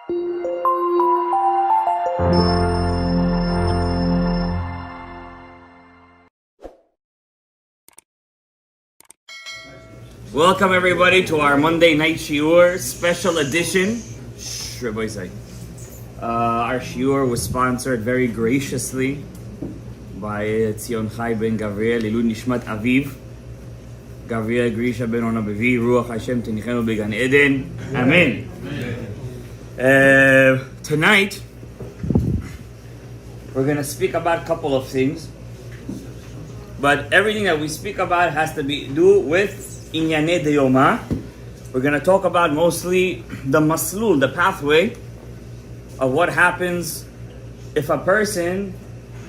Welcome everybody to our Monday night shiur special edition. Our shiur was sponsored very graciously by Tzion Chai ben Gavriel, Ilun Nishmat Aviv, Gavriel Grisha ben Onabevi, Ruach Hashem Tenichenu Began Eden. Amen. Tonight, we're going to speak about a couple of things, but everything that we speak about has to do with Inyane de Yoma. We're going to talk about mostly the maslul, the pathway of what happens if a person,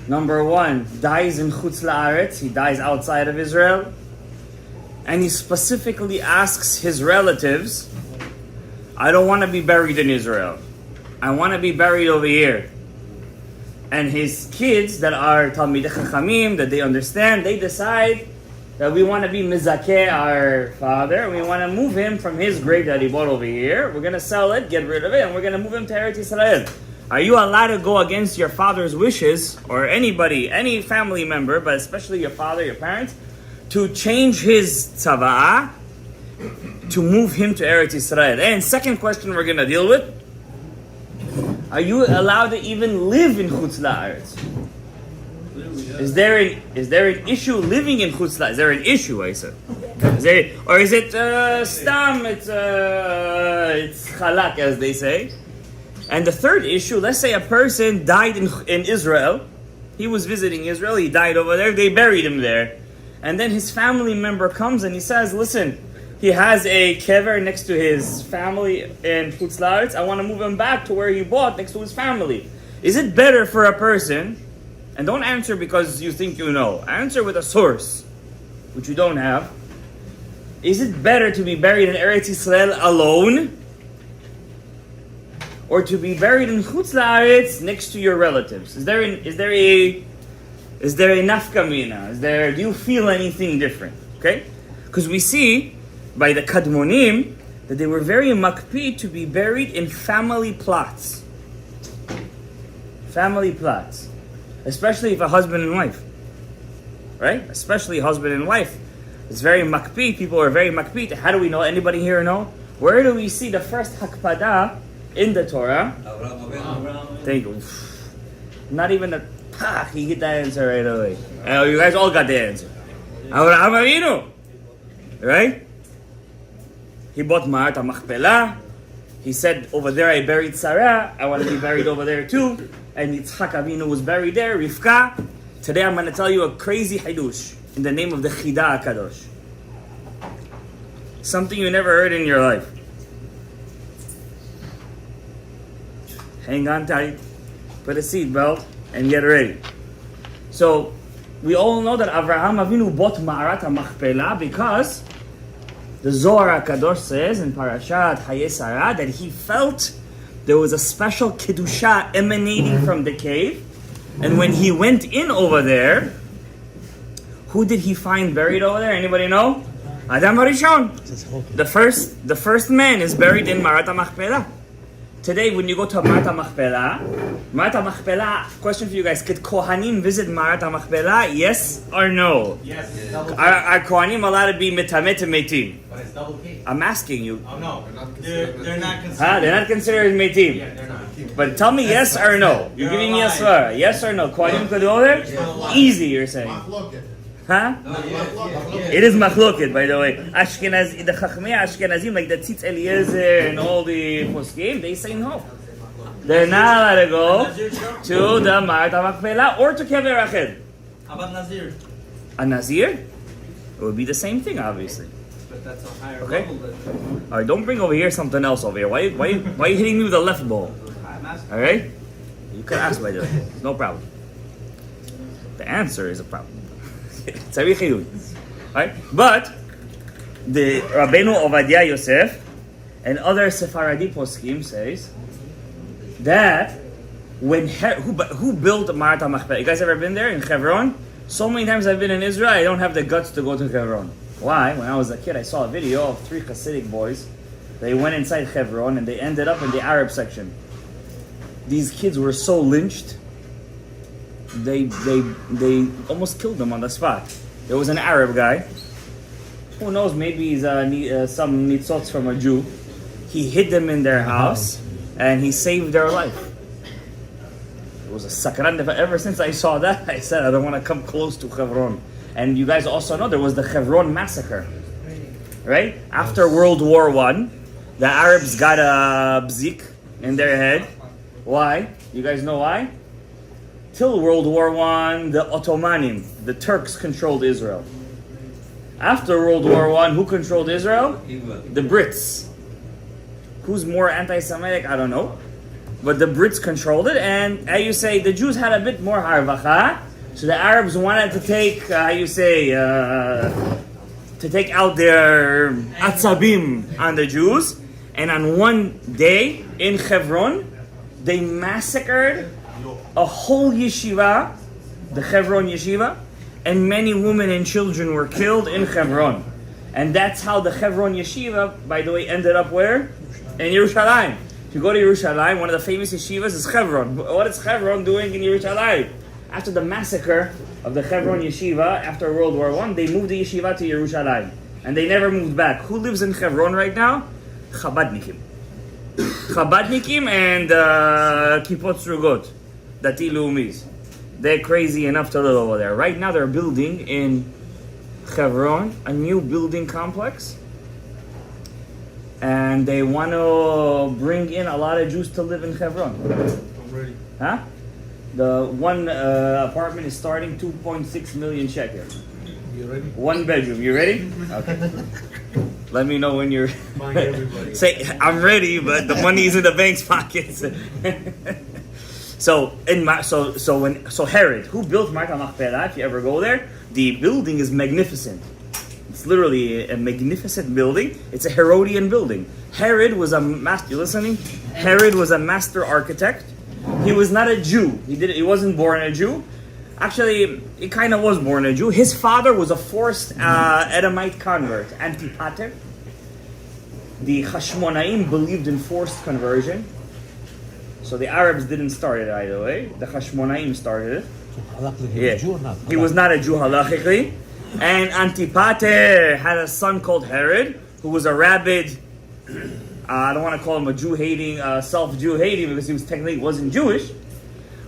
number one, dies in Chutz La'aretz, he dies outside of Israel, and he specifically asks his relatives, I don't want to be buried in Israel. I want to be buried over here. And his kids that are Talmidei Chachamim, that they understand, they decide that we want to be mizakeh our father, and we want to move him from his grave that he bought over here. We're going to sell it, get rid of it, and we're going to move him to Eretz Yisrael. Are you allowed to go against your father's wishes, or anybody, any family member, but especially your father, your parents, to change his tzava'ah, to move him to Eretz Yisrael? And second question we're going to deal with, are you allowed to even live in Chutz La'aretz? Is there an issue living in Chutz La'aretz? Is there an issue, I said? Or is it stam, it's chalak, as they say? And the third issue, let's say a person died in Israel. He was visiting Israel, he died over there, they buried him there. And then his family member comes and he says, listen, he has a kever next to his family in Chutz La'aretz. I want to move him back to where he bought, next to his family. Is it better for a person, and don't answer because you think you know, answer with a source, which you don't have. Is it better to be buried in Eretz Yisrael alone, or to be buried in Chutz La'aretz next to your relatives? Is there a nafka mina? Do you feel anything different? Okay? Because we see by the Kadmonim that they were very makpid to be buried in family plots. Family plots. Especially if a husband and wife. Right? Especially husband and wife. It's very makpid. People are very makpid. How do we know? Anybody here know? Where do we see the first hakpada in the Torah? Thank you. Not even a he get that answer right away. Oh, you guys all got the answer. Avraham Avinu. Right? He bought Ma'at HaMachpelah. He said, over there I buried Sarah. I want to be buried over there too. And Yitzchak Avinu was buried there, Rivka. Today I'm going to tell you a crazy hidush in the name of the Chida HaKadosh. Something you never heard in your life. Hang on tight. Put a seatbelt and get ready. So, we all know that Avraham Avinu bought Ma'arat HaMachpelah because the Zohar HaKadosh says in Parashat Hayei Sarah that he felt there was a special Kedusha emanating from the cave. And when he went in over there, who did he find buried over there? Anybody know? Adam Harishon. The first man is buried in Ma'arat HaMachpelah. Today, when you go to Ma'arat HaMachpelah, question for you guys, could Kohanim visit Ma'arat HaMachpelah? Yes or no? Yes. Are Kohanim allowed to be metamet metim? But it's double K. I'm asking you. Oh no, they're not considered. They're not considered metim. Yeah, they're not. But tell me yes or no. You're giving me a swear. Yes or no? Kohanim could go there? Easy, you're saying. Huh? It is machloket, by the way. Ashkenaz, the Chachmei Ashkenazim, like the Tzitz Eliezer and all the poskim, they say no. They're not allowed to go to the Ma'arat HaMachpelah or to Kever Rachel. How about Nazir? A Nazir? It would be the same thing, obviously. But that's a higher Okay. level than... All right, don't bring over here something else over here. Why are you hitting me with the left ball? I'm asking. All right? You can ask, by the way. No problem. The answer is a problem. Tzarich Chiyuv. Right? But the Rabbeinu Ovadia Yosef and other Sephardi poskim says that when who built Ma'arat HaMachpelah? You guys ever been there in Hebron? So many times I've been in Israel, I don't have the guts to go to Hebron. Why? When I was a kid, I saw a video of 3 Hasidic boys They went inside Hebron and they ended up in the Arab section. These kids were so lynched, they almost killed them on the spot. There was an Arab guy. Who knows, maybe he's some nitzots from a Jew. He hid them in their house and he saved their life. It was a sakran. Ever since I saw that, I said I don't want to come close to Hebron. And you guys also know there was the Hebron massacre, right? After World War I, the Arabs got a bzik in their head. Why? You guys know why? Till World War I, the Ottomanim, the Turks controlled Israel. After World War I, who controlled Israel? The Brits. Who's more anti-Semitic? I don't know. But the Brits controlled it, and how you say, the Jews had a bit more harvacha, so the Arabs wanted to take, to take out their atzabim on the Jews, and on one day in Hebron, they massacred a whole yeshiva, the Hebron yeshiva, and many women and children were killed in Hebron. And that's how the Hebron yeshiva, by the way, ended up where? In Yerushalayim. If you go to Yerushalayim, one of the famous yeshivas is Hebron. What is Hebron doing in Yerushalayim? After the massacre of the Hebron yeshiva, after World War I, they moved the yeshiva to Yerushalayim. And they never moved back. Who lives in Hebron right now? Chabadnikim. Chabadnikim and Kippot Srugot, Dati Leumis. They're crazy enough to live over there. Right now they're building in Hebron a new building complex. And they want to bring in a lot of Jews to live in Hebron. I'm ready. Huh? The one apartment is starting 2.6 million shekels. You ready? One bedroom. You ready? Okay. Let me know when you're. Buying everybody. Say I'm ready, but the money is in the bank's pockets. So Herod, who built Ma'at HaMachpelah, if you ever go there, the building is magnificent. It's literally a magnificent building. It's a Herodian building. Herod was a master. You listening? Herod was a master architect. He was not a Jew. He wasn't born a Jew. Actually, he kind of was born a Jew. His father was a forced Edomite convert, Antipater. The Hashmonaim believed in forced conversion. So the Arabs didn't start it either way. The Hashmonaim started it. Yeah. He was not a Jew halachically. And Antipater had a son called Herod, who was a rabid, I don't want to call him a Jew-hating, self-Jew-hating, because he technically wasn't Jewish.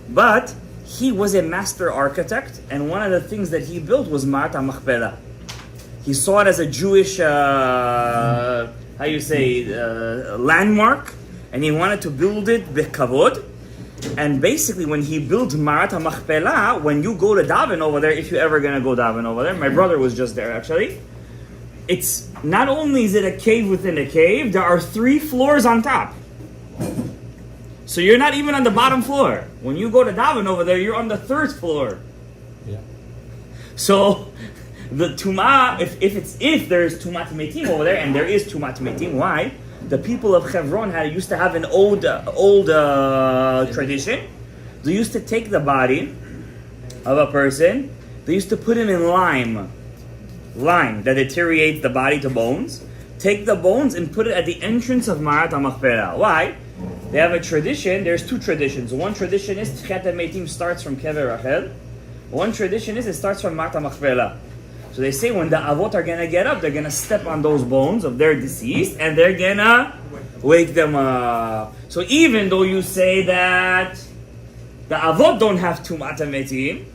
But he was a master architect, and one of the things that he built was Ma'at HaMachpelah. He saw it as a Jewish, landmark, and he wanted to build it b'kavod. And basically, when he built Ma'at HaMachpelah, when you go to daven over there, if you're ever going to go daven over there, my brother was just there actually, it's not only is it a cave within a cave, there are 3 floors on top. So you're not even on the bottom floor. When you go to daven over there, you're on the 3rd floor. Yeah. So the tumah, if there's tumat metim over there, and there is tumat metim, why? The people of Hebron used to have an old tradition. They used to take the body of a person, they used to put him in lime that deteriorates the body to bones. Take the bones and put it at the entrance of Ma'at HaMachpelah. Why? They have a tradition. There's 2 traditions. One tradition is Tchiat HaMeitim starts from Kever Rachel. One tradition is it starts from Ma'at HaMachpelah. So they say when the avot are going to get up, they're going to step on those bones of their deceased and they're going to wake them up. So even though you say that the avot don't have tumat metim,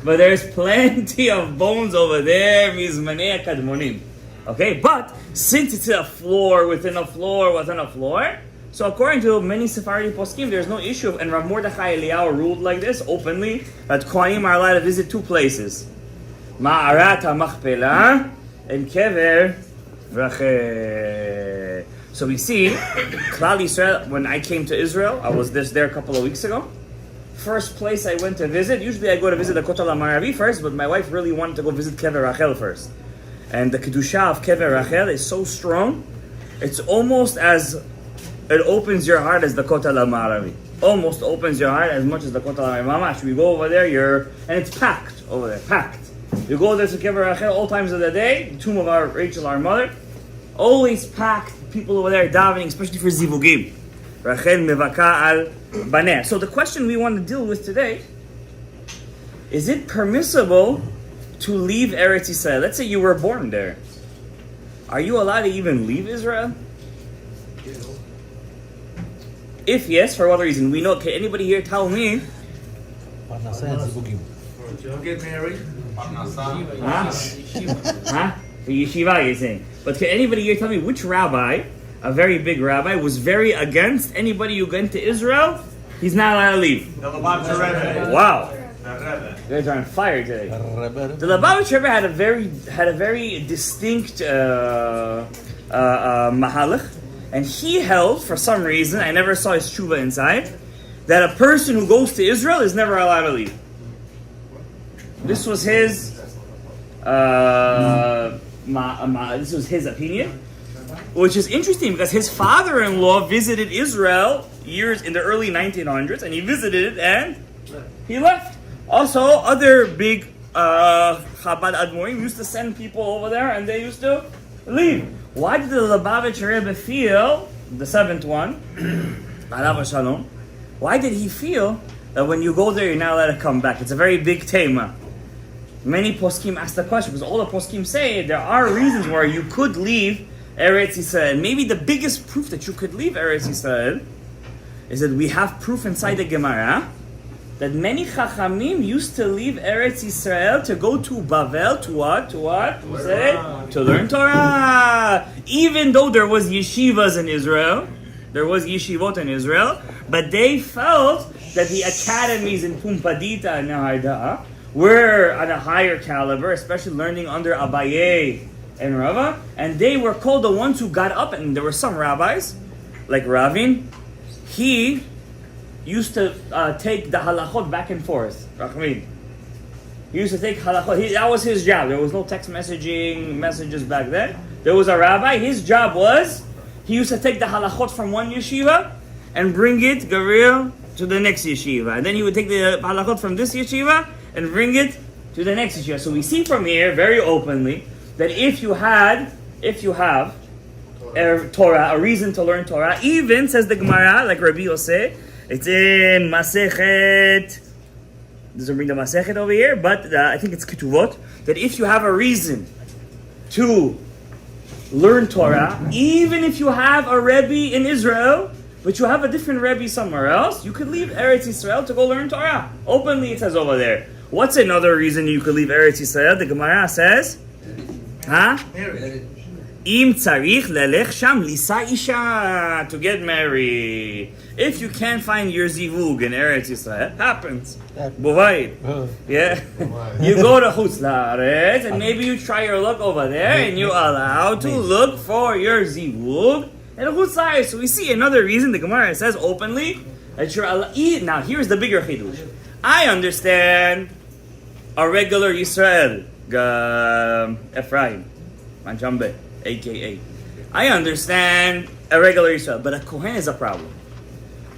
but there's plenty of bones over there, mizmanei kadmonim. Okay, but since it's a floor within a floor within a floor, so according to many Sephardi poskim, there's no issue. And Rav Mordechai Eliyahu ruled like this openly that Kohanim are allowed to visit 2 places. Ma'arat HaMachpelah and Kever Rachel. So we see, Klal Yisrael, when I came to Israel, I was there a couple of weeks ago. First place I went to visit, usually I go to visit the Kotel HaMaravi first, but my wife really wanted to go visit Kever Rachel first. And the Kedusha of Kever Rachel is so strong, it's almost as, it opens your heart as the Kotel HaMaravi. Almost opens your heart as much as the Kotel HaMaravi. Mamash, we go over there, and it's packed over there, packed. You go there to Kever Rachel all times of the day, the tomb of Rachel, our mother, always packed, people over there davening, especially for zivugim. Rachel mevaka al baneh. So the question we want to deal with today, is it permissible to leave Eretz Yisrael? Let's say you were born there. Are you allowed to even leave Israel? If yes, for what reason? We know. Can anybody here tell me? To get married. Huh? For yeshiva, you're saying. But can anybody here tell me which rabbi, a very big rabbi, was very against anybody who went to Israel? He's not allowed to leave. Wow. You guys are on fire today. The Lubavitcher Rebbe had a very distinct mahalach, and he held, for some reason, I never saw his tshuva inside, that a person who goes to Israel is never allowed to leave. This was his this was his opinion, which is interesting because his father-in-law visited Israel years in the early 1900s, and he visited it and he left. Also, other big Chabad Admorim used to send people over there, and they used to leave. Why did the Lubavitcher Rebbe feel, the seventh one, Rav Shalom, why did he feel that when you go there, you're not allowed to come back? It's a very big tema. Many poskim ask the question, because all the poskim say there are reasons where you could leave Eretz Yisrael. Maybe the biggest proof that you could leave Eretz Yisrael is that we have proof inside the Gemara that many Chachamim used to leave Eretz Yisrael to go to Bavel, to what? To say? To learn Torah. Even though there was yeshivas in Israel, there was yeshivot in Israel, but they felt that the academies in Pumpadita and Neharda'ah were at a higher caliber, especially learning under Abaye and Rava, and they were called the ones who got up, and there were some rabbis, like Ravin, he used to take the halachot back and forth. Rachmin. He used to take halachot. That was his job. There was no text messages back then. There was a rabbi. His job was, he used to take the halachot from one yeshiva and bring it, Gavril, to the next yeshiva. And then he would take the halachot from this yeshiva and bring it to the next yeshiva. So we see from here, very openly, that if you have Torah, a reason to learn Torah, even, says the Gemara, like Rabbi Yosef, it's in Masechet, doesn't bring the Masechet over here, but I think it's Ketuvot, that if you have a reason to learn Torah, even if you have a Rebbe in Israel, but you have a different Rebbe somewhere else, you could leave Eretz Yisrael to go learn Torah. Openly it says over there. What's another reason you could leave Eretz Yisrael? The Gemara says, Im tzarich lelech sham lisa isha, to get married. If you can't find your zivug in Eretz Yisrael, happens. Buvayit. Yeah. You go to Chutz La'aretz and maybe you try your luck over there and you're allowed to look for your zivug in Chutz La'aretz. So we see another reason the Gemara says openly that you're allowed. Now here's the bigger chidush. I understand a regular Yisrael, Ephraim, Manjambe, aka. I understand a regular Israel, but a Kohen is a problem.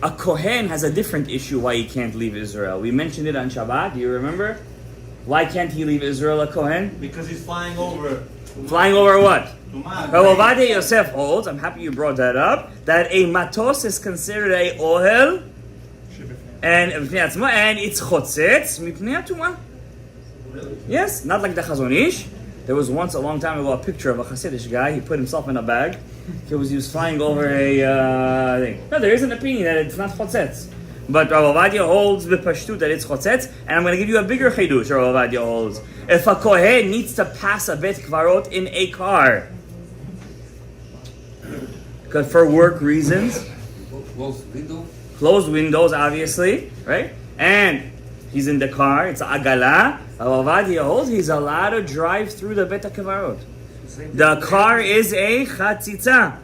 A Kohen has a different issue why he can't leave Israel. We mentioned it on Shabbat, do you remember? Why can't he leave Israel, a Kohen? Because he's flying over. Flying over what? Rav Ovadia Yosef holds, I'm happy you brought that up, that a matos is considered a ohel, and it's chotzetz, mipnei hatumah. Yes, not like the Chazon Ish. There was once a long time ago a picture of a Hasidic guy. He put himself in a bag. He was flying over a thing. No, there is an opinion that it's not chotzetz. But Rav Ovadia holds b'pashtut that it's chotzetz. And I'm going to give you a bigger chidush. Rav Ovadia holds. If a kohen needs to pass a bet kvarot in a car, because for work reasons, closed windows, obviously, right? And he's in the car. It's a agala. Rav Ovadia holds he's allowed to drive through the Bet HaKavarot. The car is a chatzitza.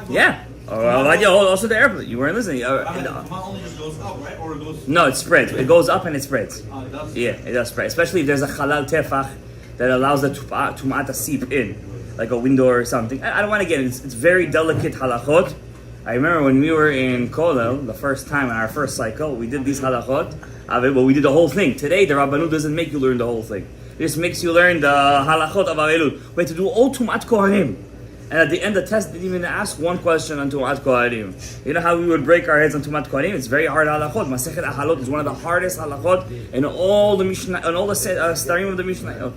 Yeah. Rav Ovadia holds also the airplane. You weren't listening. The Tuma only just goes up, right? Or it goes... No, it spreads. It goes up and it spreads. It does? Yeah, it does spread. Especially if there's a halal tefach that allows the Tuma to seep in, like a window or something. I don't want to get it. It's very delicate halachot. I remember when we were in Kollel, the first time in our first cycle, we did these halachot. But we did the whole thing. Today, the Rabbanut doesn't make you learn the whole thing. It just makes you learn the halachot of Avelut. We have to do all Tumat Kohanim. And at the end of the test, they didn't even ask one question on Tumat Kohanim. You know how we would break our heads on Tumat Kohanim? It's very hard halachot. Masechet Ahalot is one of the hardest halachot in all the Mishnah, and all the starim of the Mishnah.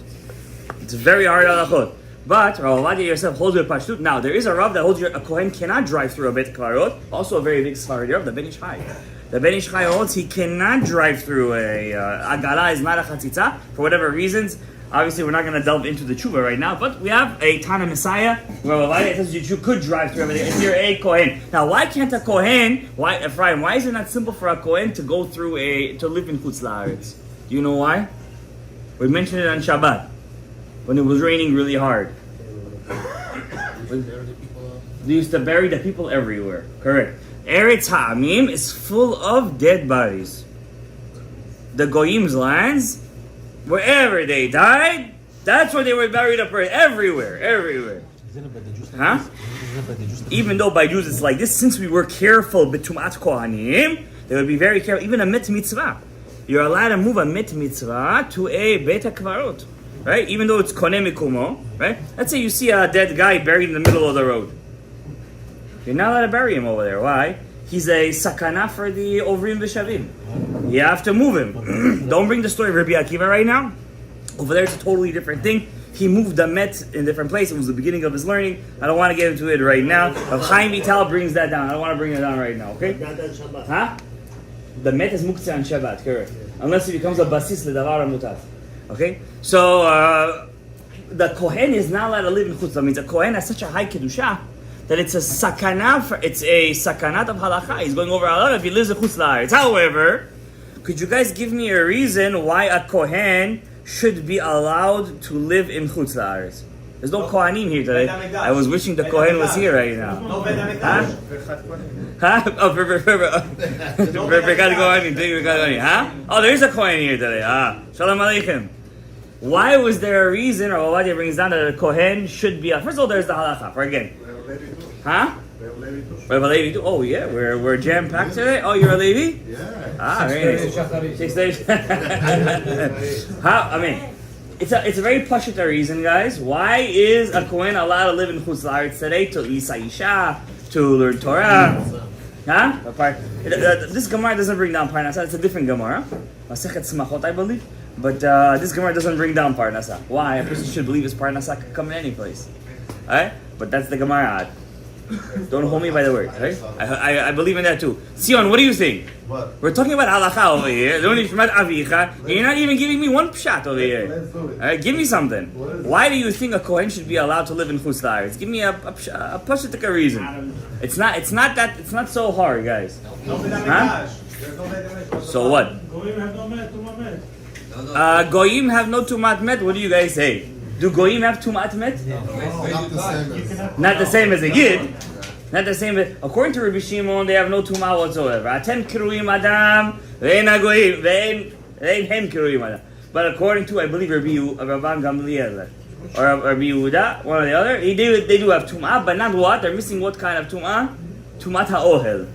It's very hard halachot. But Rav Ovadia yourself holds with Pashtut. Now there is a Rav that holds a Kohen cannot drive through a Bet Kvarot. Also a very big Sfaradi Rav, the Ben Ish Chai. The Ben Ish Chai holds he cannot drive through a Agala is not a Chatzitza for whatever reasons. Obviously, we're not going to delve into the tshuva right now, but we have a Tana Messiah where Ovadia says you could drive through everything if you're a Kohen. Now, why can't a Kohen? Why, Ephraim? Why is it not simple for a Kohen to go through to live in Chutz La'aretz? Do you know why? We mentioned it on Shabbat when it was raining really hard. They used to bury the people everywhere. Correct. Eretz Ha'amim is full of dead bodies. The Goyim's lands, wherever they died, that's where they were buried up everywhere. Huh? Even though by Jews it's like this, since we were careful b'tumat kohanim, they would be very careful. Even a mit mitzvah, you're allowed to move a mit mitzvah to a bet kvarot, right? Even though it's koneh mikumo, right? Let's say you see a dead guy buried in the middle of the road. You're not allowed to bury him over there. Why? He's a sakana for the ovrim v'shavim. You have to move him. Don't bring the story of Rabbi Akiva right now. Over there, it's a totally different thing. He moved the met in a different place. It was the beginning of his learning. I don't want to get into it right now. Rav Chaim Vital brings that down. I don't want to bring it down right now, okay? Huh? The met is muktzah on Shabbat, correct. Unless it becomes a basis ledavar mutat. Okay? So, the Kohen is not allowed to live in Chutz. That means a Kohen has such a high kedusha that it's a sakana. It's a sakanat of halacha. He's going over halacha if he lives in Chutz La'aretz. However, could you guys give me a reason why a Kohen should be allowed to live in Chutz La'aretz? There's no Kohanim here today. I was wishing the Kohen was here right now. Huh? Oh, huh? Oh, there is a Kohen here today. Shalom Aleichem. Why was there a reason, or Rav Ovadia brings down that a Kohen should be... First of all, there's the halacha. Again. Huh? Rav Levi too. Oh yeah, we're jam packed today. Oh, you're a Levi? Yeah. Very nice. 6 days. How? I mean, it's a very pashut reason, guys. Why is a Kohen allowed to live in Chutz La'aretz today to Isa Isha, to learn Torah? Huh? This Gemara doesn't bring down Parnasa. It's a different Gemara. Masechet Smachot, I believe. But this Gemara doesn't bring down Parnasa. Why? A person should believe his Parnasa could come in any place. Alright? But that's the Gemara. Don't hold me by the word, right? I believe in that too. Sion, what do you think? What? We're talking about halacha over here. And you're not even giving me one pshat over here. Alright, give me something. Why do you think a Kohen should be allowed to live in Chutz La'aretz? Give me a pshatika reason. It's not so hard, guys. Huh? So what? Goyim have no tumat met. What do you guys say? Do Goyim have tumat met? Not the same as a Yid. Not the same as... According to Rabbi Shimon, they have no tumah whatsoever. Atem kiruim adam, ve'en hagoyim, ve'en hem kiruim adam. But according to, I believe, Rabban Gamliel, or Rabbi Yehuda, one or the other, they do have tumah, but not what? They're missing what kind of tumah? Tumat ha'ohel.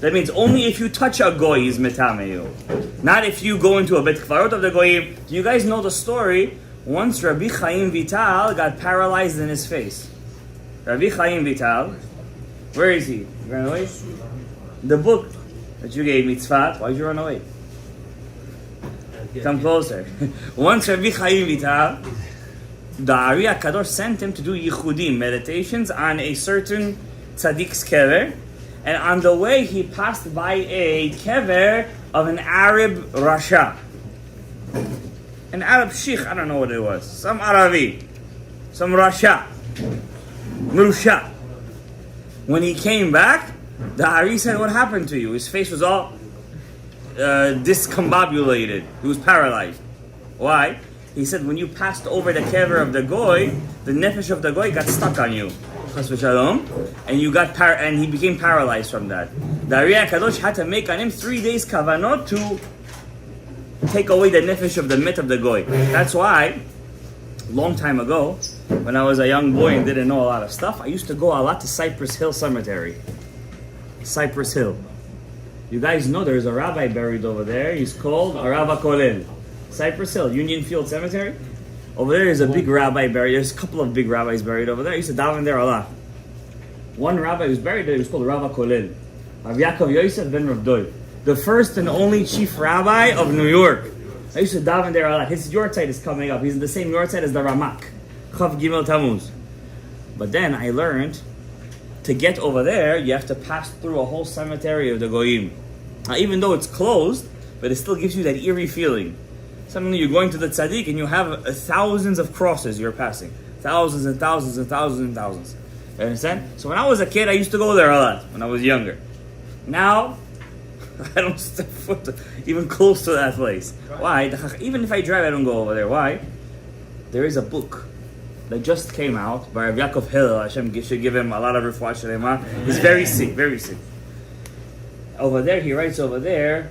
That means only if you touch a goy is metameyu. Not if you go into a bet kvarot of the goyim. Do you guys know the story? Once Rabbi Chaim Vital got paralyzed in his face. Rabbi Chaim Vital, where is he? You ran away? The book that you gave me, Tzfat, why'd you run away? Come closer. Once Rabbi Chaim Vital, the Ari HaKadosh sent him to do yichudim, meditations on a certain tzaddik's kever, and on the way he passed by a kever of an Arab Rasha. An Arab Sheikh, I don't know what it was. Some Arabi. Some Rasha. Murusha. When he came back, the Ari said, what happened to you? His face was all discombobulated. He was paralyzed. Why? He said, when you passed over the kever of the goy, the nefesh of the goy got stuck on you. Chas v'shalom. And you got and he became paralyzed from that. The Ari HaKadosh had to make on him 3 days kavanot to take away the nefesh of the mit of the goy. That's why, long time ago, when I was a young boy and didn't know a lot of stuff, I used to go a lot to Cypress Hill Cemetery. Cypress Hill. You guys know there's a rabbi buried over there. He's called Arav HaKolel. Cypress Hill, Union Field Cemetery. Over there is a big rabbi buried. There's a couple of big rabbis buried over there. I used to daven there a lot. One rabbi who was buried there was called Rav Kolel, Rav Yaakov Yosef ben Rav Dov, the first and only chief rabbi of New York. I used to daven there a lot. His yortzeit is coming up. He's in the same yortzeit as the Ramak, Chav Gimel Tammuz. But then I learned to get over there, you have to pass through a whole cemetery of the Goyim. Now, even though it's closed, but it still gives you that eerie feeling. Suddenly you're going to the tzaddik and you have thousands of crosses you're passing. Thousands and thousands and thousands and thousands. You understand? So when I was a kid, I used to go there a lot when I was younger. Now, I don't step foot even close to that place. Why? Even if I drive, I don't go over there. Why? There is a book that just came out by Rav Yaakov Hillel. Hashem should give him a lot of refuah shlema. He's very sick, very sick. Over there, he writes over there,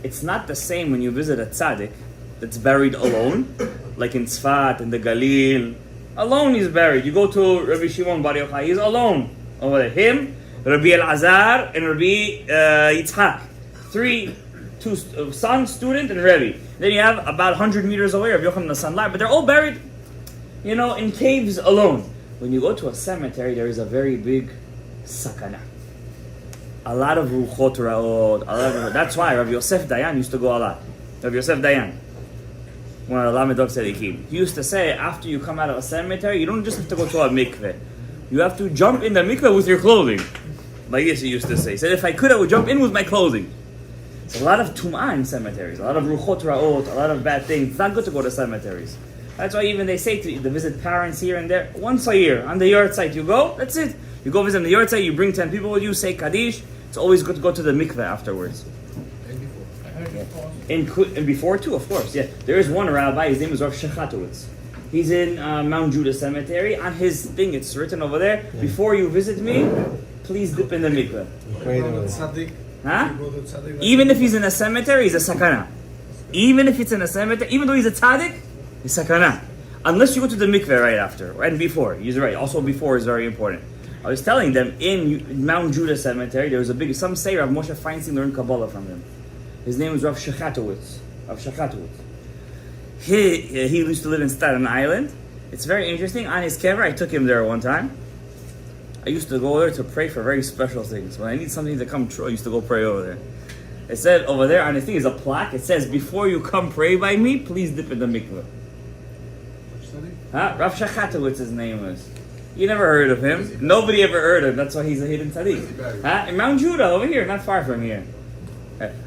it's not the same when you visit a tzaddik that's buried alone, like in Tzfat, in the Galil. Alone he's buried. You go to Rabbi Shimon Bar Yochai, he's alone over there. Him, Rabbi Elazar, and Rabbi Yitzhak. Two son, student, and Rebbe. Then you have about 100 meters away, Rabbi Yochanan Sanlar, but they're all buried, in caves alone. When you go to a cemetery, there is a very big sakana. A lot of ruchot ra'ot. That's why Rav Yosef Dayan used to go a lot. Rav Yosef Dayan, one of the Lamedov Tzadikim. He used to say, after you come out of a cemetery, you don't just have to go to a mikveh. You have to jump in the mikveh with your clothing. Like this he used to say. He said, if I could, I would jump in with my clothing. There's a lot of tum'ah in cemeteries. A lot of ruchot ra'ot, a lot of bad things. It's not good to go to cemeteries. That's why even they say to visit parents here and there, once a year, on the yard site you go, that's it. You go visit the yard site, you bring 10 people with you, say Kaddish. It's always good to go to the mikveh afterwards. And before too, of course, yeah. There is one rabbi, his name is Rav Shachatowitz. He's in Mount Judah Cemetery. On his thing, it's written over there, before you visit me, please dip in the mikveh. Huh? Even if he's in a cemetery, he's a sakana. Even if it's in a cemetery, even though he's a tzaddik, he's sakana. Unless you go to the mikveh right after, and before. He's right. Also before is very important. I was telling them, in Mount Judah Cemetery, there was a big, some say Rav Moshe Feinstein learned Kabbalah from him. His name was Rav Shachatowitz. He used to live in Staten Island. It's very interesting. On his kever, I took him there one time. I used to go there to pray for very special things. When I need something to come true, I used to go pray over there. It said over there, on the thing is a plaque. It says, before you come pray by me, please dip in the mikveh. Huh? Rav Shachatowitz, his name was. You never heard of him. Nobody ever heard of him. That's why he's a hidden tzaddik. Huh? In Mount Judah, over here, not far from here.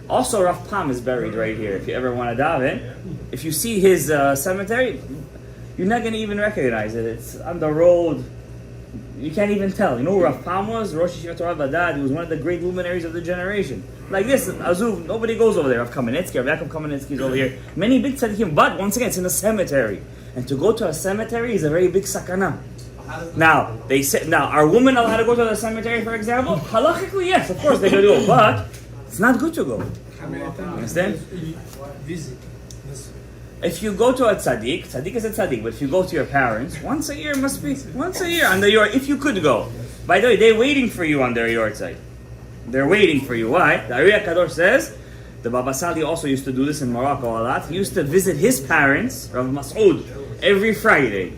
Also, Rav Pam is buried right here. If you ever want to daven, if you see his cemetery, you're not going to even recognize it. It's on the road. You can't even tell. You know who Rav Pam was? Rosh Yeshiva Torah Badad. He was one of the great luminaries of the generation. Like this, Azuv, nobody goes over there. Rav Kamenetsky, Rav Yaakov Kamenetsky is over here. Many big tzaddikim, but once again, it's in a cemetery. And to go to a cemetery is a very big sakana. Now, they say, are women allowed to go to the cemetery, for example? Halachically, yes, of course they can do, but it's not good to go. Understand? If you go to a tzaddik is a tzaddik, but if you go to your parents, once a year must be, once a year on the yard, if you could go. By the way, they're waiting for you on their yard site. They're waiting for you. Why? The Ariya Kadosh says, the Baba Sali also used to do this in Morocco a lot. He used to visit his parents, Rav Mas'ud, every Friday.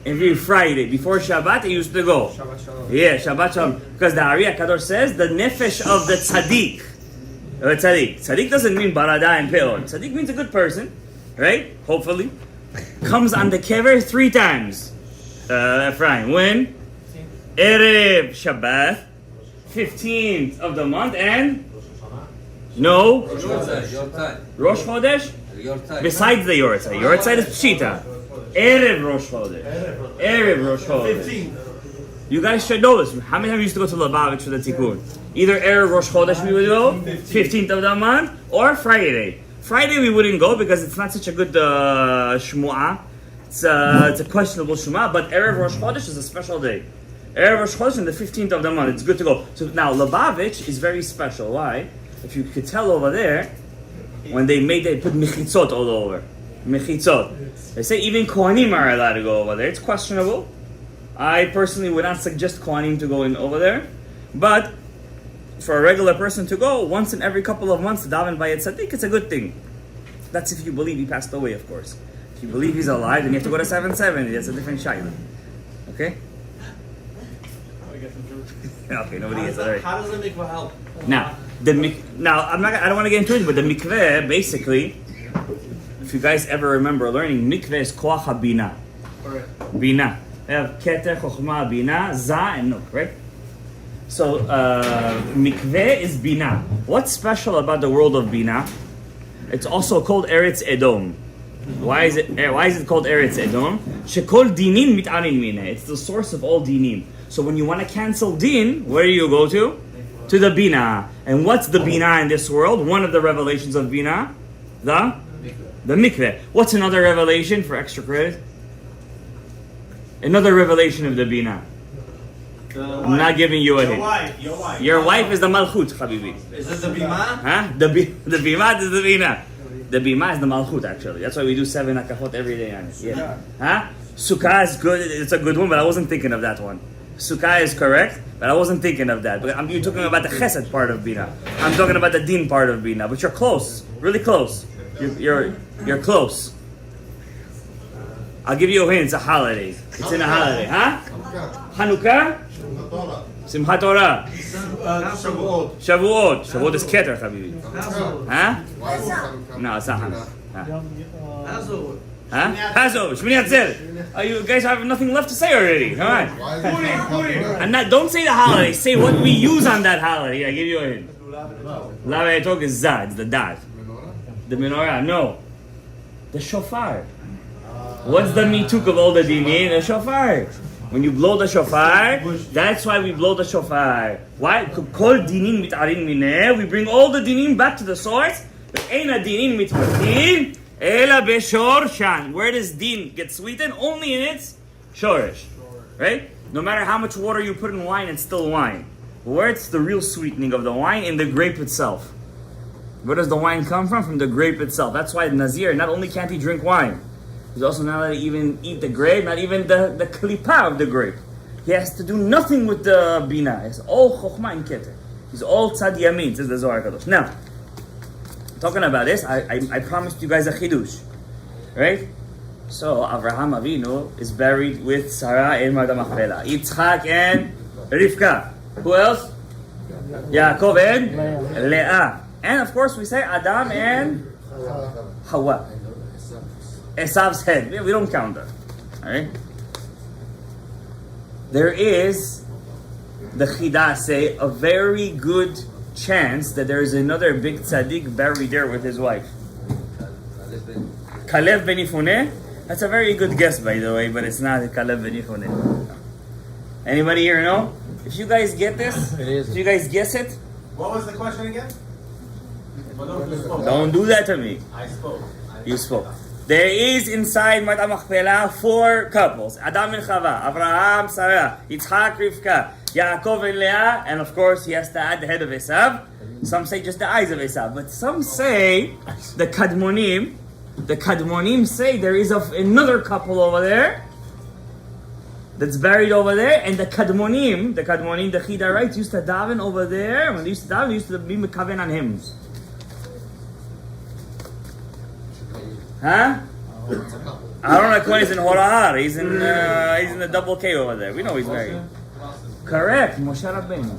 Every Friday, before Shabbat, he used to go. Shabbat Shalom. Yeah, Shabbat Shalom. Because the Ariya Kadosh says, the nefesh of the tzaddik. Tzaddik doesn't mean barada and peor. Tzaddik means a good person, right? Hopefully. Comes on the kever 3 times. Ephraim, when? Erev Shabbat, 15th of the month, and? No? Rosh Chodesh? Besides the Yortzeit. Yortzeit is Pshita. Erev Rosh Chodesh. Erev Rosh Chodesh. You guys should know this. How many times we used to go to Lubavitch for the Tikkun? Either Erev Rosh Chodesh we would go, 15th of the month, or Friday. Friday we wouldn't go because it's not such a good Shmu'ah. It's a questionable Shmu'ah, but Erev Rosh Chodesh is a special day. Erev Rosh Chodesh on the 15th of the month. It's good to go. So now Lubavitch is very special. Why? If you could tell over there, when they put mechitzot all over. Mechitzot. They say even Kohanim are allowed to go over there. It's questionable. I personally would not suggest Kohanim to go in over there. But for a regular person to go once in every couple of months to daven by a tzaddik, it's a good thing. That's if you believe he passed away, of course. If you believe he's alive, then you have to go to 770. That's a different shayla. Okay? Okay, nobody gets it. All right. How does the mikvah help? Now, I don't want to get into it, but the mikveh, basically, if you guys ever remember learning, mikveh is koach habina. Correct. Bina. They have keter, chokhmah, bina, za, and nuk, right? So, mikveh is bina. What's special about the world of bina? It's also called Eretz Edom. Why is it called Eretz Edom? Shekol dinin mitarin mineh. It's the source of all dinim. So when you want to cancel din, where do you go to? To the bina. And what's the bina in this world? One of the revelations of bina, the mikveh. What's another revelation for extra credit? Another revelation of the bina. I'm not giving you a hint. Your wife is the malchut, habibi. Is this the bima? Huh? The bima is the bina. The bima is the malchut, actually. That's why we do 7 akafot every day on it. Yeah. Huh? Sukkah is good. It's a good one, but I wasn't thinking of that one. Sukkah is correct, but I wasn't thinking of that. But you're talking about the chesed part of bina. I'm talking about the din part of bina. But you're close, really close. You're close. I'll give you a hint. It's a holiday. It's in a holiday, huh? Hanukkah. Simchat Torah. Shavuot. Shavuot. Shavuot is keter, habibi. Huh? No, it's not Hanukkah. Passover. Huh? Passover. Shmini Atzer. You guys have nothing left to say already. Come on. And don't say the holiday. Say what we use on that holiday. I give you a hint. Lava Etok is Zad. It's the dad. The menorah. No. The shofar. What's the mituk of all the dinim? The shofar. When you blow the shofar, that's why we blow the shofar. Why? Kol dinim mitarin mineh. We bring all the dinim back to the source. Eina dinim mitmatin ela beshorshan. Where does din get sweetened? Only in its shorish. Right? No matter how much water you put in wine, it's still wine. Where it's the real sweetening of the wine? In the grape itself. Where does the wine come from? From the grape itself. That's why Nazir, not only can't he drink wine, he's also not allowed to even eat the grape, not even the klipa of the grape. He has to do nothing with the bina. It's all chokhmah and keter. He's all tzad yamin, says the Zohar Kadosh. Now, talking about this, I promised you guys a chidush, right? So Avraham Avinu is buried with Sarah and Marta Machpelah, Yitzchak and Rivka. Who else? Yaakov and Leah. And of course we say Adam and Hawa. Esav's head. We don't count that. Alright? There is, the Chida say, a very good chance that there is another big tzaddik buried there with his wife. Kalev ben Yefuneh? That's a very good guess, by the way, but it's not Kalev ben Yefuneh. Anybody here know? If you guys get this, if you guys guess it, What was the question again? don't do that to me. I spoke. You spoke. There is inside Marta Machpelah 4 couples. Adam and Chava, Avraham, Sarah, Yitzchak, Rivka, Yaakov and Leah, and of course he has to add the head of Esav. Some say just the eyes of Esav, but some say the Kadmonim say there is another couple over there that's buried over there, and the Kadmonim, the Chida writes, used to daven over there. When they used to daven, they used to be mekaven on hymns. Huh? Aaron Cohen is in Horahar. He's in the double K over there. We know he's married. Correct. Moshe Rabbeinu.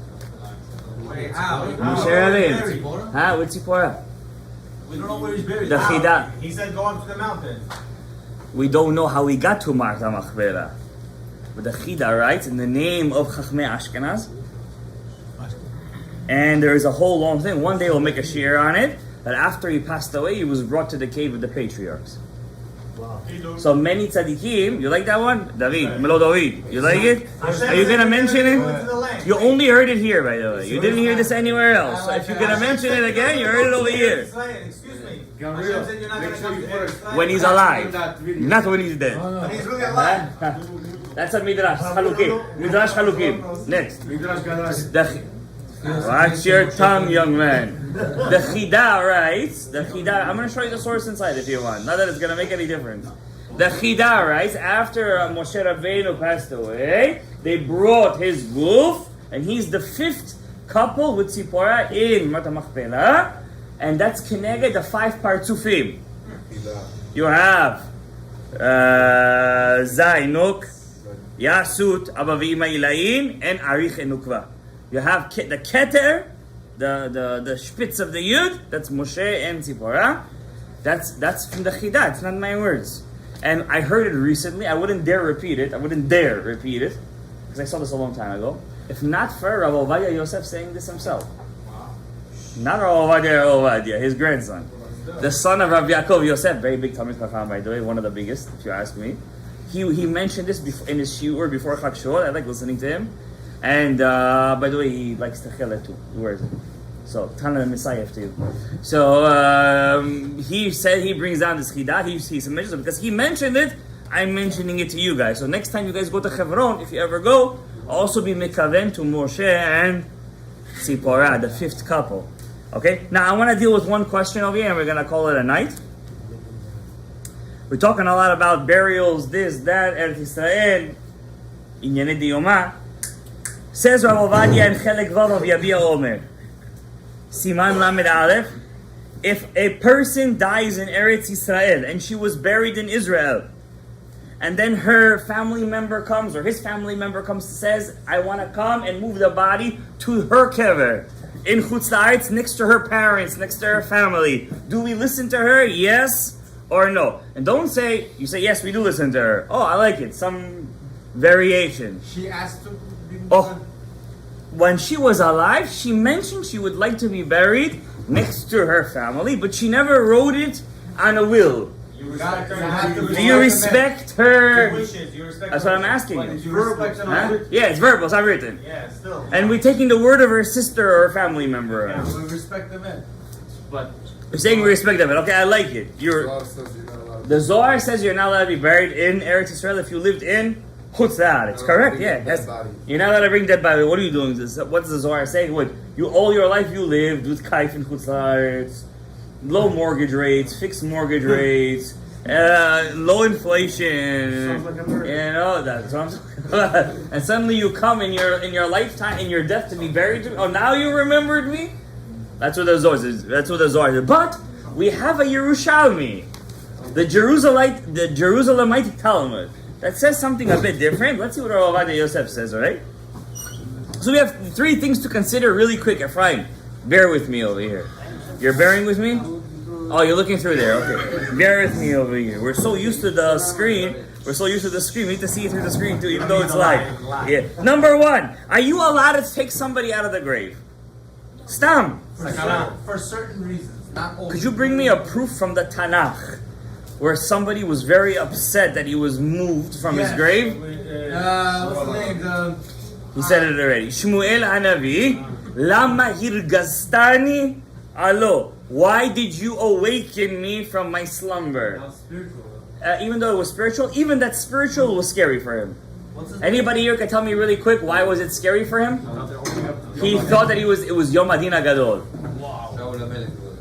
Wait, how? Moshe Rabbeinu. Huh? With Tzipora. We don't know where he's buried. The Chida. He said go up to the mountain. We don't know how he got to Marta Machpelah. But the Chida writes in the name of Chachmei Ashkenaz. And there is a whole long thing. One day we'll make a shir on it. That after he passed away, he was brought to the cave of the patriarchs. Wow. So many tzaddikim, you like that one? David, Melo David, you like it? Are you going to mention it? You only heard it here, by the way. You didn't hear this anywhere else. So if you're going to mention it again, you heard it over here. Excuse me. Hashem said you're not going to come to Eretz When he's alive, not when he's dead. When he's really alive. That's a midrash, chalukim. Midrash chalukim. Next. Watch your tongue, young man. The Chida writes, I'm going to show you the source inside if you want. Not that it's going to make any difference. The Chida writes, after Moshe Rabbeinu passed away, they brought his guf, and he's the 5th couple with Tzipora in Marta Machpelah, and that's Keneged the 5 partzufim. You have Zainuk, Yasut, Abba V'ima Ilayin, and Arich Enukva. You have the Keter, the spitz of the Yud, that's Moshe and Tzipporah. That's from the Chidah, it's not my words. And I heard it recently, I wouldn't dare repeat it, because I saw this a long time ago. If not for Rav Ovadia Yosef saying this himself. Not Rav Ovadia, his grandson. The son of Rav Yaakov Yosef, very big Talmid Chacham, by the way, one of the biggest, if you ask me. He mentioned this in his shiur before Chag Shavuot. I like listening to him. And by the way, he likes Techelet too. He wears it. So, Tana Messiah to you. So, he said he brings down this Chidah. He mentions it because he mentioned it. I'm mentioning it to you guys. So, next time you guys go to Hebron, if you ever go, also be Mekaven to Moshe and Tzipporah, the fifth couple. Okay? Now, I want to deal with one question over here and we're going to call it a night. We're talking a lot about burials, this, that, Eretz Yisrael, Inyanei Diyoma. Says Rav Ovadia in Chelek Vav of Yabia Omer. Siman Lamed Aleph. If a person dies in Eretz Yisrael and she was buried in Israel, and then her family member comes, or his family member comes and says, I want to come and move the body to her kever, in Chutz La'aretz, next to her parents, next to her family. Do we listen to her? Yes or no? And don't say, you say, yes, we do listen to her. Oh, I like it. Some variation. She asked to be Oh, when she was alive, she mentioned she would like to be buried next to her family, but she never wrote it on a will. You respect her. Do you respect her? Wishes. You respect That's what I'm asking you. You respect her. Huh? Yeah, it's verbal, it's not written. Yeah, still. And we're taking the word of her sister or family member. Yeah, we respect the men. But You're saying we respect them. Okay, I like it. The Zohar says you're not allowed to be buried in Eretz Yisrael if you lived in Chutz La'aretz. It's correct, yeah. You're not allowed to bring dead body. What are you doing? What does the Zohar say? What, you all your life you lived with kaif in Chutz La'aretz, low mortgage rates, fixed mortgage rates, low inflation. Sounds like a murder. You know that's what I'm talking about. And suddenly you come in your lifetime, in your death, to be buried. Oh, now you remembered me. That's what the Zohar says. That's what the Zohar says. But we have a Yerushalmi, the Jerusalemite Talmud, that says something a bit different. Let's see what Rav Ovadia Yosef says, alright? So we have three things to consider really quick. Ephraim, bear with me over here. You're bearing with me? Oh, you're looking through there, okay. Bear with me over here. We're so used to the screen. We need to see it through the screen too, even though it's live. Yeah. Number one, are you allowed to take somebody out of the grave? Stam. for certain reasons, not all. Could you bring me a proof from the Tanakh where somebody was very upset that he was moved from his grave? What's the name? He said it already. Shmuel Hanavi, Lama hirgastani alo. Why did you awaken me from my slumber? Even though it was spiritual, even that spiritual was scary for him. Anybody here can tell me really quick why was it scary for him? He thought that it was Yom Adin Gadol.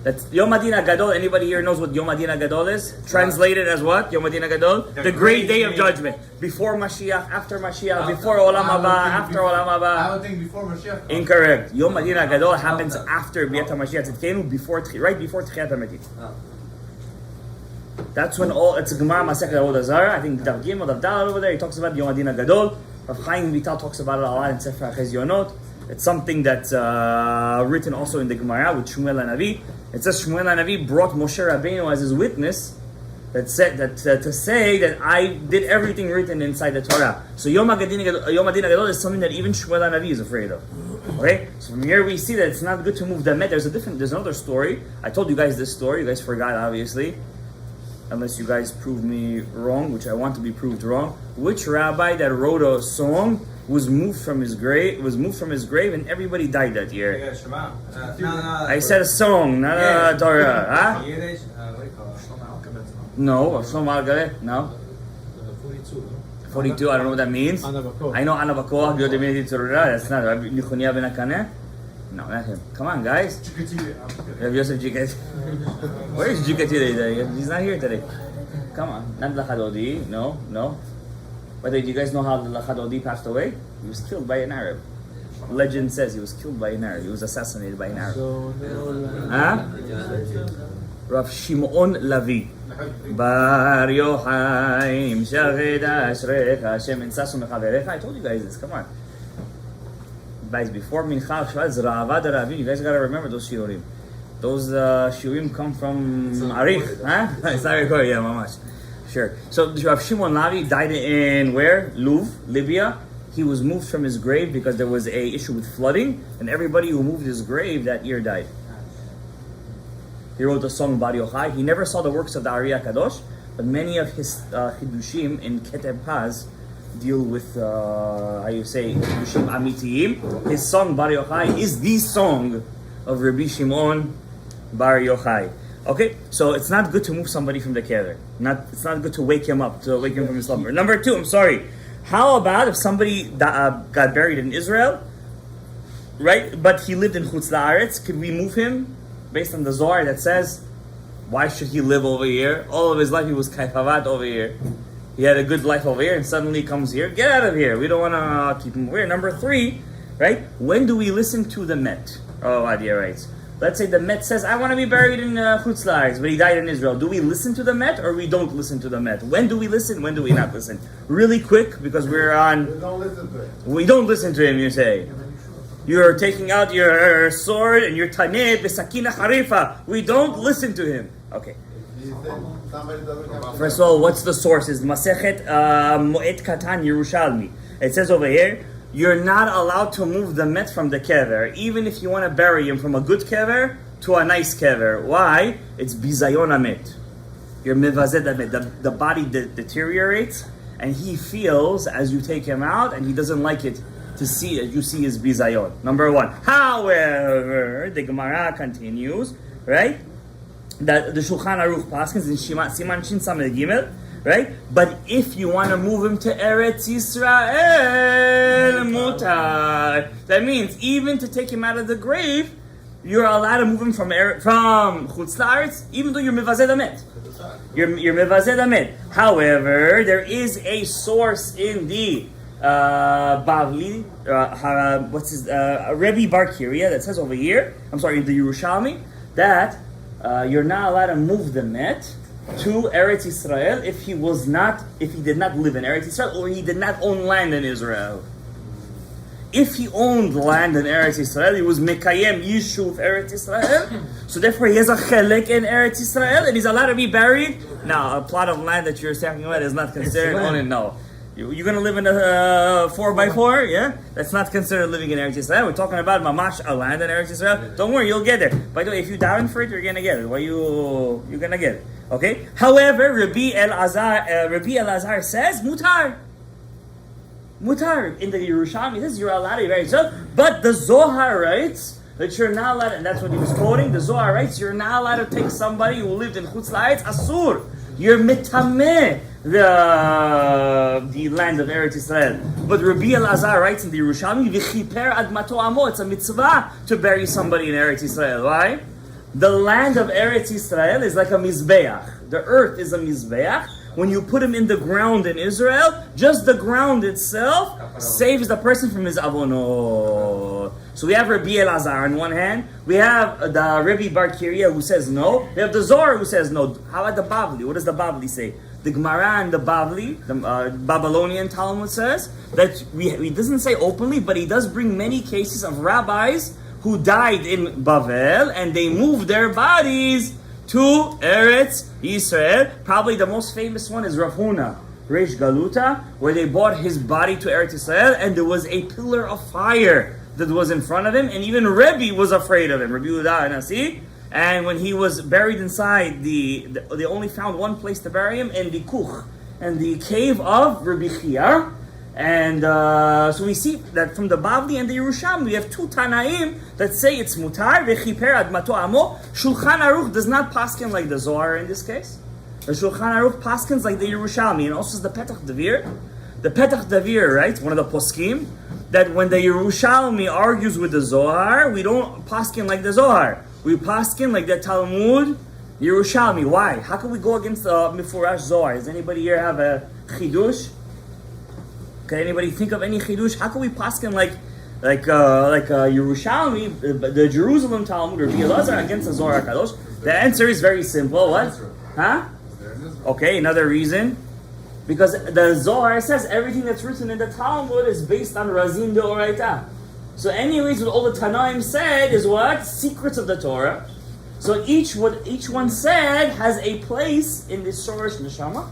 That's Yom Adin Gadol. Anybody here knows what Yom Adin Gadol is? Translated as what? Yom Adin Gadol? The great day of judgment. Before Mashiach, after Mashiach, before Olam Haba, after Olam I Haba. would think before Mashiach. Incorrect. Yom Adin Gadol happens after Biat HaMashiach Tzidkenu, right before Tchiyat HaMetim. That's when it's Gemara Masechet Avodah Zarah. I think Dav Gimel, Dav Dalal over there, he talks about Yom Adin Gadol. Rav Chaim Vital talks about it a lot in Sefer HaChezionot. It's something that's written also in the Gemara with Shmuel HaNavi. It says Shmuel HaNavi brought Moshe Rabbeinu as his witness that said that to say that I did everything written inside the Torah. So Yom Adin Gadol is something that even Shmuel HaNavi is afraid of. Okay, so from here we see that it's not good to move the Met. There's another story. I told you guys this story. You guys forgot, obviously, unless you guys prove me wrong, which I want to be proved wrong. Which rabbi that wrote a song was moved from his grave, and everybody died that year? I said a song, not a Torah. Huh? No, Shlomo Gadaev. No. 42. I don't know what that means. I know Anabakoah. That's not Rabbi Nichonia ben Akaneh. No, not him. Come on, guys. Rabbi Yosef Jikati. Where is Jikati today? He's not here today. Come on. Not Lachadodi. No. But do you guys know how Lachadodi passed away? He was killed by an Arab. Legend says he was killed by an Arab. He was assassinated by an Arab. Huh? Rav Shimon Lavi. Bar Yochaim Shaved Ashrecha Hashem Insasu Mechaverecha. I told you guys this. Come on, guys. Before Mincha Shvat Zra'avad Ravim. You guys gotta remember those shiurim. Those shiurim come from Arich, huh? It's not recorded, yeah, mamash. Sure. So Rav Shimon Lavi died in where? Libya. He was moved from his grave because there was a issue with flooding, and everybody who moved his grave that year died. He wrote the song Bar Yochai. He never saw the works of the Ari Kadosh, but many of his chidushim in Keteb Paz deal with chidushim amitiyim. His song Bar Yochai is the song of Rabbi Shimon Bar Yochai. Okay, so it's not good to move somebody from the kever. It's not good to wake him up, to wake him from his slumber. Number two, I'm sorry. How about if somebody got buried in Israel, right? But he lived in Chutz La'aretz, could we move him based on the Zohar that says, why should he live over here? All of his life he was kaifavat over here. He had a good life over here, and suddenly he comes here. Get out of here. We don't want to keep him over here. Number three, right? When do we listen to the Met? Oh, Adia writes. Let's say the Met says, I want to be buried in Chutz La'aretz, but he died in Israel. Do we listen to the Met or we don't listen to the Met? When do we listen? When do we not listen? Really quick, because we're on... We don't listen to it. We don't listen to him, you say. You're taking out your sword and your taneh besakina harifa. We don't listen to him. Okay. First of all, what's the source? Is Masechet Moed Katan Yerushalmi. It says over here, you're not allowed to move the met from the kever, even if you want to bury him from a good kever to a nice kever. Why? It's bizayon amet. You're mivazed amet. The body deteriorates, and he feels as you take him out, and he doesn't like it to see it. You see his bizayon. Number one. However, the Gemara continues, right? That the Shulchan Aruch Paskins in Siman Shin Sameh Gimel. Right? But if you want to move him to Eretz Yisrael, mutar. That means even to take him out of the grave, you're allowed to move him from Chutz La'aretz, even though you're mevazed amet. You're mevazed amet. However, there is a source in the Bavli, Rebbe Bar Kiria that says over here, in the Yerushalmi, that you're not allowed to move the met to Eretz Yisrael if he did not live in Eretz Yisrael or he did not own land in Israel. If he owned land in Eretz Yisrael, he was Mekayem Yishuv Eretz Yisrael, so therefore he has a chelek in Eretz Yisrael and he's allowed to be buried. Now, a plot of land that you're talking about is not considered owning. No. You're going to live in a 4x4, yeah? That's not considered living in Eretz Yisrael. We're talking about mamash, a land in Eretz Yisrael. Don't worry, you'll get there. By the way, if you daven for it, you're going to get it. You're going to get it. Okay? However, Rabbi Elazar says, mutar. In the Yerushalmi, he says you're allowed to be buried. But the Zohar writes that you're not allowed, and that's what he was quoting, the Zohar writes, you're not allowed to take somebody who lived in Chutz La'aretz, asur. You're mitameh the land of Eretz Yisrael. But Rabbi Elazar writes in the Yerushalmi, v'chiper admato amo. It's a mitzvah to bury somebody in Eretz Yisrael. Why? The land of Eretz Yisrael is like a mizbeach. The earth is a mizbeach. When you put him in the ground in Israel, just the ground itself saves the person from his avonot. So we have Rabbi Elazar on one hand, we have the Rebbe Bar Kiria who says no, we have the Zohar who says no. How about the Bavli? What does the Bavli say? The Gemara and the Bavli, the Babylonian Talmud says that he doesn't say openly, but he does bring many cases of rabbis who died in Bavel and they moved their bodies to Eretz Yisrael. Probably the most famous one is Rav Huna, Reish Galuta, where they brought his body to Eretz Yisrael and there was a pillar of fire that was in front of him, and even Rebbe was afraid of him, Rabbi Yehuda Nasi. And when he was buried inside, they only found one place to bury him, in the Kuch, and the cave of Rabbi Chia. And so we see that from the Bavli and the Yerushalmi, we have two Tanaim that say it's mutar, v'chiper admato amo. Shulchan Aruch does not paskin like the Zohar in this case. The Shulchan Aruch paskins like the Yerushalmi, and also the Petach Davir. The Petach Davir, right, one of the poskim, that when the Yerushalmi argues with the Zohar, we don't paskin like the Zohar. We paskin like the Talmud Yerushalmi. Why? How can we go against the Mifurash Zohar? Does anybody here have a chidush? Can anybody think of any chidush? How can we paskin like like Yerushalmi, the Jerusalem Talmud, or Elazar against the Zohar Kadosh? The answer is very simple. What? Huh? Okay, another reason. Because the Zohar says everything that's written in the Talmud is based on Razim Deoraita. So anyways, what all the Tanaim said is what? Secrets of the Torah. So what each one said has a place in the Shorish Neshama.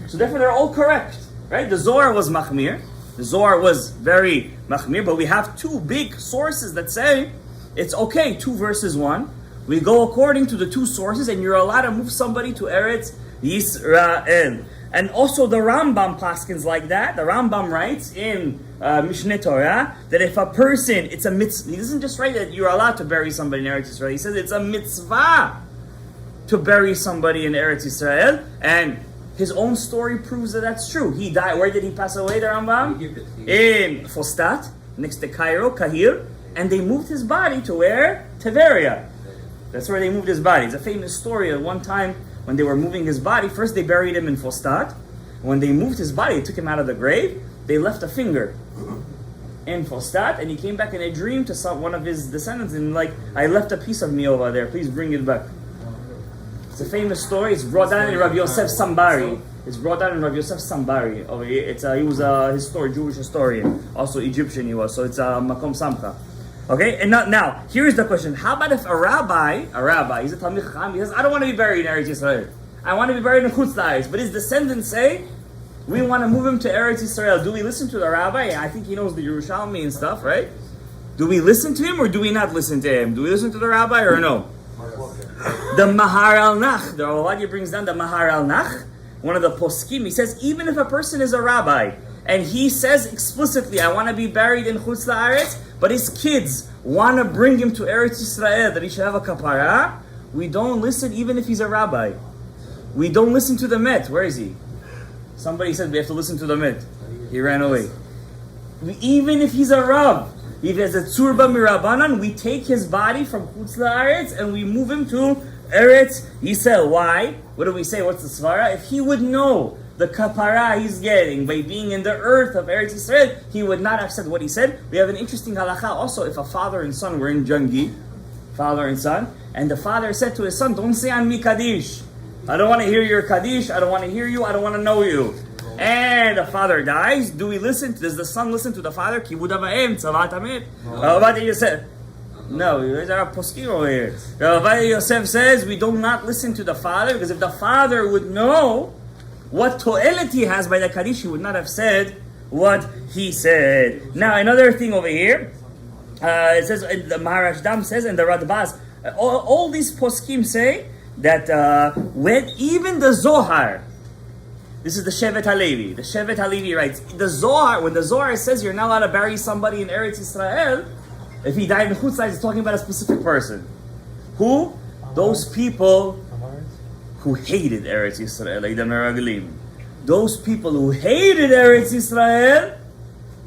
So therefore they're all correct. Right? The Zohar was Machmir. The Zohar was very Machmir, but we have two big sources that say it's okay, 2 verses 1. We go according to the 2 sources, and you're allowed to move somebody to Eretz Yisrael. And also the Rambam paskins like that. The Rambam writes in Mishneh Torah that if a person, it's a mitzvah. He doesn't just write that you're allowed to bury somebody in Eretz Yisrael. He says it's a mitzvah to bury somebody in Eretz Yisrael. And his own story proves that that's true. He died. Where did he pass away, the Rambam? In Fostat, next to Cairo, Kahir. And they moved his body to where? Tiberia. That's where they moved his body. It's a famous story. At one time, when they were moving his body, first they buried him in Fostat. When they moved his body, they took him out of the grave, they left a finger in Fostat, and he came back in a dream to one of his descendants, and I left a piece of me over there, please bring it back. It's a famous story. It's brought down in Rav Yosef Sambari. Over here. He was a Jewish historian, also Egyptian he was, so it's Makom Samcha. Okay, and now here's the question: how about if a rabbi, he's a Talmid Chacham, he says, I don't want to be buried in Eretz Yisrael. I want to be buried in Chutz La'aretz. But his descendants say, we want to move him to Eretz Yisrael. Do we listen to the rabbi? I think he knows the Yerushalmi and stuff, right? Do we listen to him or do we not listen to him? Do we listen to the rabbi or no? The Mahar al-Nach, the Ravadi brings down the Mahar al-Nach, one of the poskim. He says, even if a person is a rabbi, and he says explicitly, I want to be buried in Chutz La'aretz, but his kids want to bring him to Eretz Yisrael, that he should have a kapara, we don't listen even if he's a rabbi. We don't listen to the Met. Where is he? Somebody said we have to listen to the Met. He ran away. Even if he's a Rav, if he has a Tzurba Mirabanan, we take his body from Chutz La'aretz and we move him to Eretz Yisrael. Why? What do we say? What's the svara? If he would know the kapara he's getting by being in the earth of Eretz Yisrael, he would not have said what he said. We have an interesting halacha also. If a father and son were in Jangi, father and son, and the father said to his son, don't say on me Kaddish. I don't want to hear your Kaddish. I don't want to hear you. I don't want to know you. And the father dies. Does the son listen to the father? Kibud avayim, tzavat amet. Rav Yosef. No, there's a poskim over here. Rav Yosef says we do not listen to the father because if the father would know what to'elet he has by the Kaddish, he would not have said what he said. Now, another thing over here, it says, the Maharashdam says, and the Radbaz, all these poskim say that when even the Zohar, this is the Shevet HaLevi, the Shevet HaLevi writes, the Zohar, when the Zohar says you're not allowed to bury somebody in Eretz Yisrael, if he died in Chutz La'aretz, it's talking about a specific person. Who? Those people who hated Eretz Yisrael, like the Meraglim. Those people who hated Eretz Yisrael,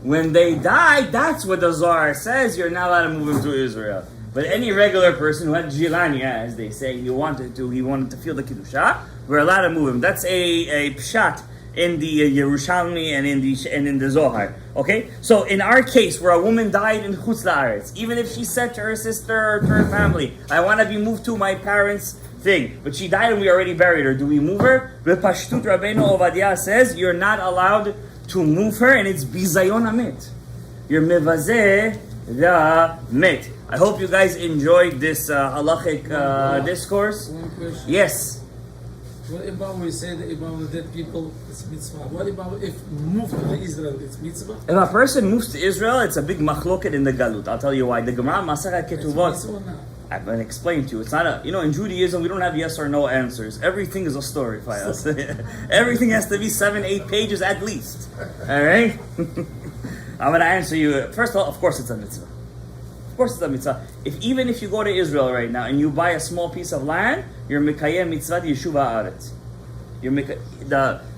when they died, that's what the Zohar says, you're not allowed to move them to Israel. But any regular person who had Jilania, as they say, he wanted to feel the Kiddusha, we're allowed to move him. That's a pshat in the Yerushalmi and in the Zohar. Okay? So in our case, where a woman died in Chutz La'aretz, even if she said to her sister or to her family, I want to be moved to my parents' thing, but she died and we already buried her. Do we move her? The Pashtut Rabbeinu Ovadia says you're not allowed to move her, and it's bizayon amit. You're mevazeh the mit. I hope you guys enjoyed this halachic discourse. One question. Yes. What about we say that about the dead people, it's mitzvah? What about if moved to Israel, it's mitzvah? If a person moves to Israel, it's a big machloket in the galut. I'll tell you why. The Gemara Masechet Ketuvot. I'm going to explain to you. It's not in Judaism, we don't have yes or no answers. Everything is a story for us. Everything has to be 7-8 pages at least. Alright? I'm going to answer you. First of all, of course it's a mitzvah. Of course it's a mitzvah. Even if you go to Israel right now and you buy a small piece of land, you're mikayem mitzvah yeshuva haaretz.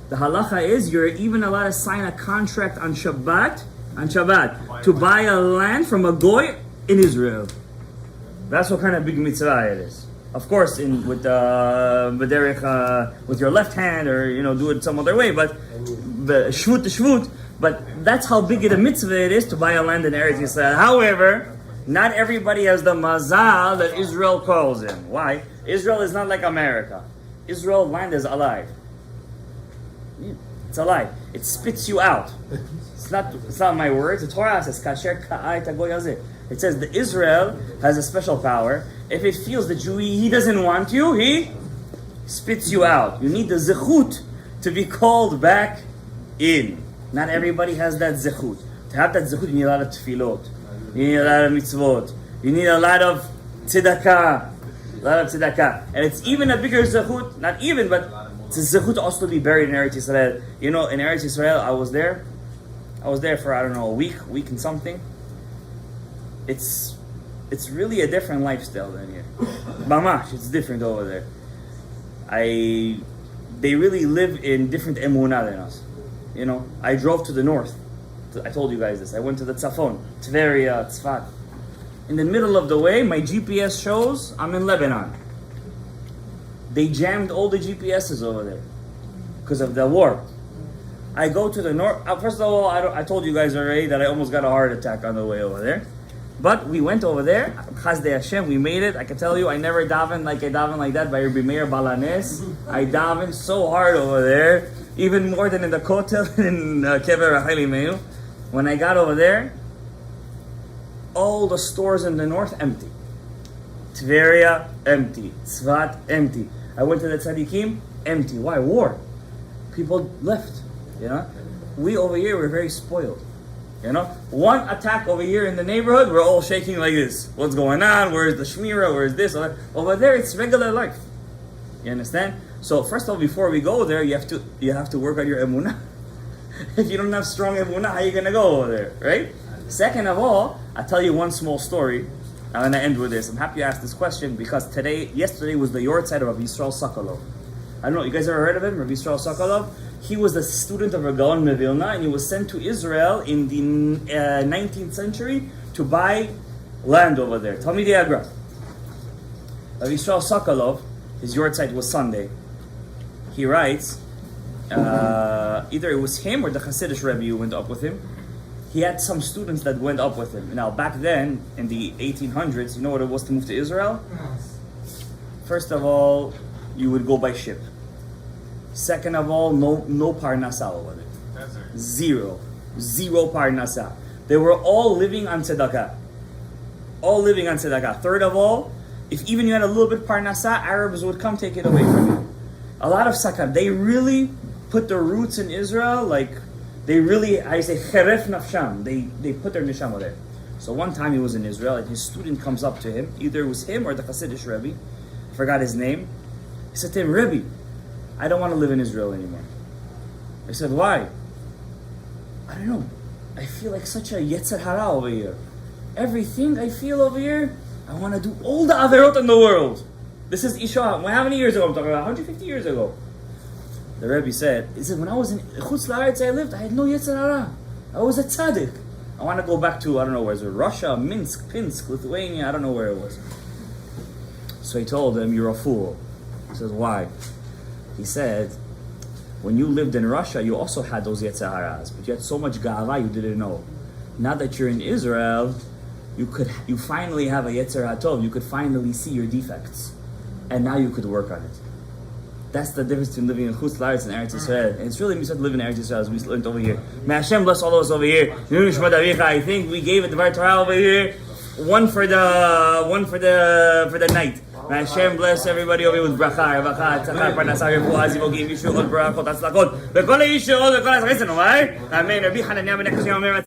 The halacha is you're even allowed to sign a contract on Shabbat to buy a land from a goy in Israel. That's what kind of big mitzvah it is. Of course, with your left hand, or do it some other way. But shvut to shvut. But that's how big of a mitzvah it is to buy a land in Eretz Yisrael. However, not everybody has the mazal that Israel calls him. Why? Israel is not like America. Israel land is alive. It's alive. It spits you out. It's not my words. The Torah says, Kasher ka'ai tagoy hazeh. It says that Israel has a special power. If it feels that he doesn't want you, he spits you out. You need the zechut to be called back in. Not everybody has that zechut. To have that zechut, you need a lot of tefillot. You need a lot of mitzvot. You need a lot of tzedakah. And it's even a bigger zechut, not even, but it's a zechut also to be buried in Eretz Yisrael. You know, in Eretz Yisrael, I was there for, I don't know, a week and something. It's really a different lifestyle than here. Mamash, it's different over there. They really live in different emunah than us. You know, I drove to the north. I told you guys this. I went to the Tzafon, Tveria, Tzfat. In the middle of the way, my GPS shows I'm in Lebanon. They jammed all the GPSs over there because of the war. I go to the north. First of all, I told you guys already that I almost got a heart attack on the way over there. But we went over there. Chazdei Hashem, we made it. I can tell you, I never davened like that by Rabbi Meir Balanes. I davened so hard over there, even more than in the Kotel in Kever Rachel Imeinu. When I got over there, all the stores in the north empty. Tveria empty. Tzfat empty. I went to the Tzadikim, empty. Why? War. People left. You know, we over here we're very spoiled. You know, one attack over here in the neighborhood, we're all shaking like this. What's going on? Where's the shmira? Where's this? Over there, it's regular life. You understand? So first of all, before we go there, you have to work on your emunah. If you don't have strong emunah, how are you gonna go over there, right? Second of all, I'll tell you one small story. I'm gonna end with this. I'm happy you asked this question because yesterday was the yortzeit of Rav Yisrael Sokolov. I don't know, you guys ever heard of him, Rav Yisrael Sokolov? He was a student of Rav Gaon Mevilna, and he was sent to Israel in the 19th century to buy land over there. Talmidei Agra. Rav Yisrael Sokolov, his yortzeit was Sunday. He writes, either it was him or the Hasidic Rebbe who went up with him. He had some students that went up with him. Now, back then, in the 1800s, you know what it was to move to Israel? First of all, you would go by ship. Second of all, no parnasa over there. Zero parnasa. They were all living on tzedakah. Third of all, if even you had a little bit parnasa, Arabs would come take it away from you. A lot of sakar. They really put their roots in Israel, like they really, I say, cheref nafsham. They put their neshama there. So one time he was in Israel, and his student comes up to him. Either it was him or the Hasidic Rebbe. I forgot his name. He said to him, Rebbe, I don't want to live in Israel anymore. I said, why? I don't know. I feel like such a yetzer hara over here. Everything I feel over here, I want to do all the averot in the world. This is Isha. How many years ago? I'm talking about 150 years ago. The Rebbe said, when I was in Chutz La'aretz I lived, I had no yetzer hara. I was a tzaddik. I want to go back to, I don't know where it was, Russia, Minsk, Pinsk, Lithuania, I don't know where it was. So he told him, you're a fool. He says, why? He said, when you lived in Russia, you also had those yetzer haras, but you had so much ga'ava you didn't know. Now that you're in Israel, you finally have a yetzer hatov. You could finally see your defects, and now you could work on it. That's the difference between living in Chutz La'aretz and Eretz Yisrael. And it's really mitzvah to live in Eretz Yisrael, as we learned over here. May Hashem bless all of us over here. I think we gave it the Dvar Torah over here. One for the night. May Hashem bless everybody over here with bracha, ravacha, tzachar, parnasa, refuah, zivogim, yishuot, barakot, hatzlakot, v'kol yishuot, v'kol hatzlakot, amen. Rabbi Hananiah ben Akashim Omer.